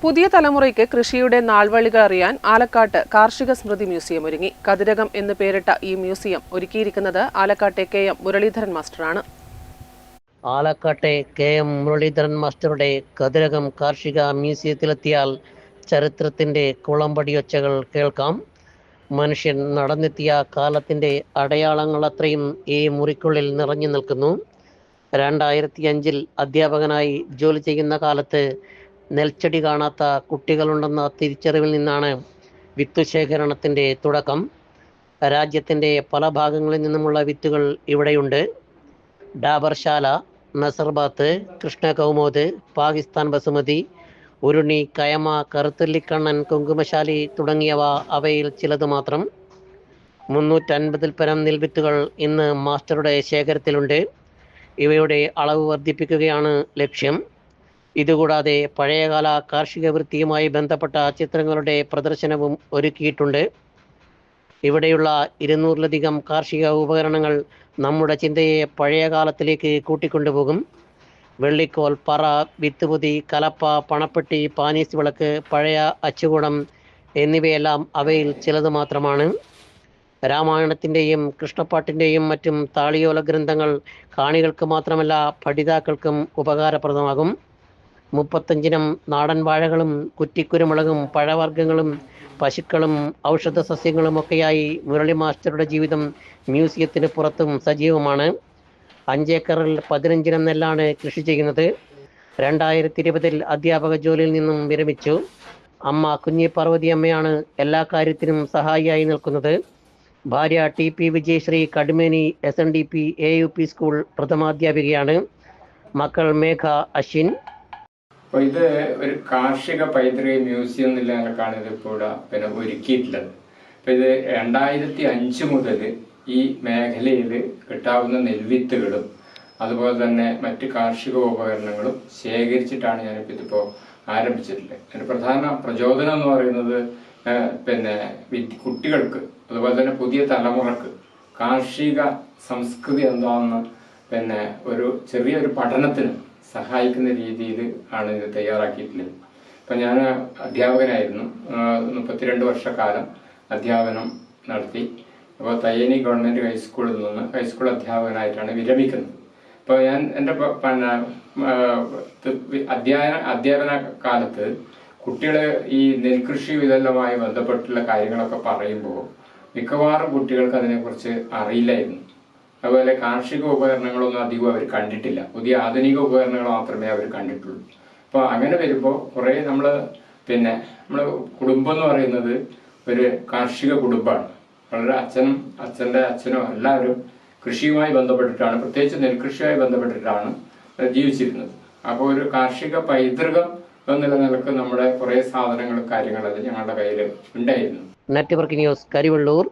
പുതിയ തലമുറയ്ക്ക് കൃഷിയുടെ നാൾവഴികൾ അറിയാൻ ആലക്കാട്ട് കാർഷിക സ്മൃതി മ്യൂസിയം ഒരുങ്ങി. കതിരകം എന്ന് പേരിട്ട ഈ മ്യൂസിയം ഒരുക്കിയിരിക്കുന്നത് ആലക്കാട്ടെ KM മുരളീധരൻ മാസ്റ്ററാണ്. ആലക്കാട്ടെ KM മുരളീധരൻ മാസ്റ്ററുടെ കതിരകം കാർഷിക മ്യൂസിയത്തിലെത്തിയാൽ ചരിത്രത്തിന്റെ കുളമ്പടിയൊച്ചകൾ കേൾക്കാം. മനുഷ്യൻ നടന്നെത്തിയ കാലത്തിന്റെ അടയാളങ്ങൾ അത്രയും ഈ മുറിക്കുള്ളിൽ നിറഞ്ഞു നിൽക്കുന്നു. 2005 അധ്യാപകനായി ജോലി ചെയ്യുന്ന കാലത്ത് നെൽച്ചെടി കാണാത്ത കുട്ടികളുണ്ടെന്ന തിരിച്ചറിവിൽ നിന്നാണ് വിത്തുശേഖരണത്തിന്റെ തുടക്കം. രാജ്യത്തിന്റെ പല ഭാഗങ്ങളിൽ നിന്നുമുള്ള വിത്തുകൾ ഇവിടെയുണ്ട്. ഡാബർശാല, നസർബാത്ത്, കൃഷ്ണകൗമോദ്, പാകിസ്ഥാൻ ബസുമതി, ഉരുണി, കയമ, കറുത്തല്ലിക്കണ്ണൻ, കുങ്കുമശാലി തുടങ്ങിയവ അവയിൽ ചിലത് മാത്രം. 350 പരം നെൽവിത്തുകൾ ഇന്ന് മാസ്റ്ററുടെ ശേഖരത്തിലുണ്ട്. ഇവയുടെ അളവ് വർദ്ധിപ്പിക്കുകയാണ് ലക്ഷ്യം. ഇതുകൂടാതെ പഴയകാല കാർഷിക വൃത്തിയുമായി ബന്ധപ്പെട്ട ചിത്രങ്ങളുടെ പ്രദർശനവും ഒരുക്കിയിട്ടുണ്ട്. ഇവിടെയുള്ള 200-ലധികം കാർഷിക ഉപകരണങ്ങൾ നമ്മുടെ ചിന്തയെ പഴയ കാലത്തിലേക്ക് കൂട്ടിക്കൊണ്ടുപോകും. വെള്ളിക്കോൽ, പറ, വിത്തുപൊതി, കലപ്പ, പണപ്പെട്ടി, പാനീസ് വിളക്ക്, പഴയ അച്ചുകൂടം എന്നിവയെല്ലാം അവയിൽ ചിലത് മാത്രമാണ്. രാമായണത്തിൻ്റെയും കൃഷ്ണപ്പാട്ടിൻ്റെയും മറ്റും താളിയോല ഗ്രന്ഥങ്ങൾ കാണികൾക്ക് മാത്രമല്ല പഠിതാക്കൾക്കും ഉപകാരപ്രദമാകും. 35 നാടൻ വാഴകളും കുറ്റിക്കുരുമുളകും പഴവർഗ്ഗങ്ങളും പശുക്കളും ഔഷധ സസ്യങ്ങളും ഒക്കെയായി മുരളി മാസ്റ്ററുടെ ജീവിതം മ്യൂസിയത്തിന് പുറത്തും സജീവമാണ്. 5 ഏക്കറിൽ 15 നെല്ലാണ് കൃഷി ചെയ്യുന്നത്. 2020 അധ്യാപക ജോലിയിൽ നിന്നും വിരമിച്ചു. അമ്മ കുഞ്ഞി പാർവതി അമ്മയാണ് എല്ലാ കാര്യത്തിനും സഹായിയായി നിൽക്കുന്നത്. ഭാര്യ TP വിജയശ്രീ കടുമേനി SNDP AUP സ്കൂൾ പ്രഥമാധ്യാപികയാണ്. മക്കൾ മേഘ, അശ്വിൻ. അപ്പോൾ ഇത് ഒരു കാർഷിക പൈതൃക മ്യൂസിയം നിലക്കാണ് ഇതിപ്പോൾ ഒരുക്കിയിട്ടുള്ളത്. അപ്പോൾ ഇത് 2005 മുതൽ ഈ മേഖലയിൽ കിട്ടാവുന്ന നെൽവിത്തുകളും അതുപോലെ തന്നെ മറ്റ് കാർഷിക ഉപകരണങ്ങളും ശേഖരിച്ചിട്ടാണ് ഞാനിപ്പോൾ ഇതിപ്പോൾ ആരംഭിച്ചിട്ടുള്ളത്. അതിൻ്റെ പ്രധാന പ്രചോദനം എന്ന് പറയുന്നത് കുട്ടികൾക്ക് അതുപോലെ തന്നെ പുതിയ തലമുറക്ക് കാർഷിക സംസ്കൃതി എന്താണെന്ന് ഒരു ചെറിയൊരു പഠനത്തിന് സഹായിക്കുന്ന രീതിയിൽ ആണ് ഇത് തയ്യാറാക്കിയിട്ടുള്ളത്. ഇപ്പം ഞാൻ അധ്യാപകനായിരുന്നു. 32 വർഷക്കാലം അധ്യാപനം നടത്തി. അപ്പോൾ തയ്യനി ഗവൺമെൻറ് ഹൈസ്കൂളിൽ നിന്ന് ഹൈസ്കൂൾ അധ്യാപകനായിട്ടാണ് വിരമിക്കുന്നത്. അപ്പോൾ ഞാൻ എൻ്റെ അധ്യാപന കാലത്ത് കുട്ടികൾ ഈ നെൽകൃഷി ഇതെല്ലാമായി ബന്ധപ്പെട്ടുള്ള കാര്യങ്ങളൊക്കെ പറയുമ്പോൾ മിക്കവാറും കുട്ടികൾക്ക് അതിനെക്കുറിച്ച് അറിയില്ലായിരുന്നു. അതുപോലെ കാർഷിക ഉപകരണങ്ങളൊന്നും അധികം അവർ കണ്ടിട്ടില്ല. പുതിയ ആധുനിക ഉപകരണങ്ങൾ മാത്രമേ അവർ കണ്ടിട്ടുള്ളൂ. അപ്പോൾ അങ്ങനെ വരുമ്പോൾ കുറേ നമ്മളെ കുടുംബം എന്ന് പറയുന്നത് ഒരു കാർഷിക കുടുംബമാണ്. വളരെ അച്ഛൻ്റെ അച്ഛനോ എല്ലാവരും കൃഷിയുമായി ബന്ധപ്പെട്ടിട്ടാണ്, പ്രത്യേകിച്ച് നെൽകൃഷിയുമായി ബന്ധപ്പെട്ടിട്ടാണ് ജീവിച്ചിരുന്നത്. അപ്പോൾ ഒരു കാർഷിക പൈതൃകം എന്നുള്ള നിലക്ക് നമ്മുടെ കുറേ സാധനങ്ങൾ കാര്യങ്ങളെല്ലാം ഞങ്ങളുടെ കയ്യിൽ ഉണ്ടായിരുന്നു. Network news, Karivellur.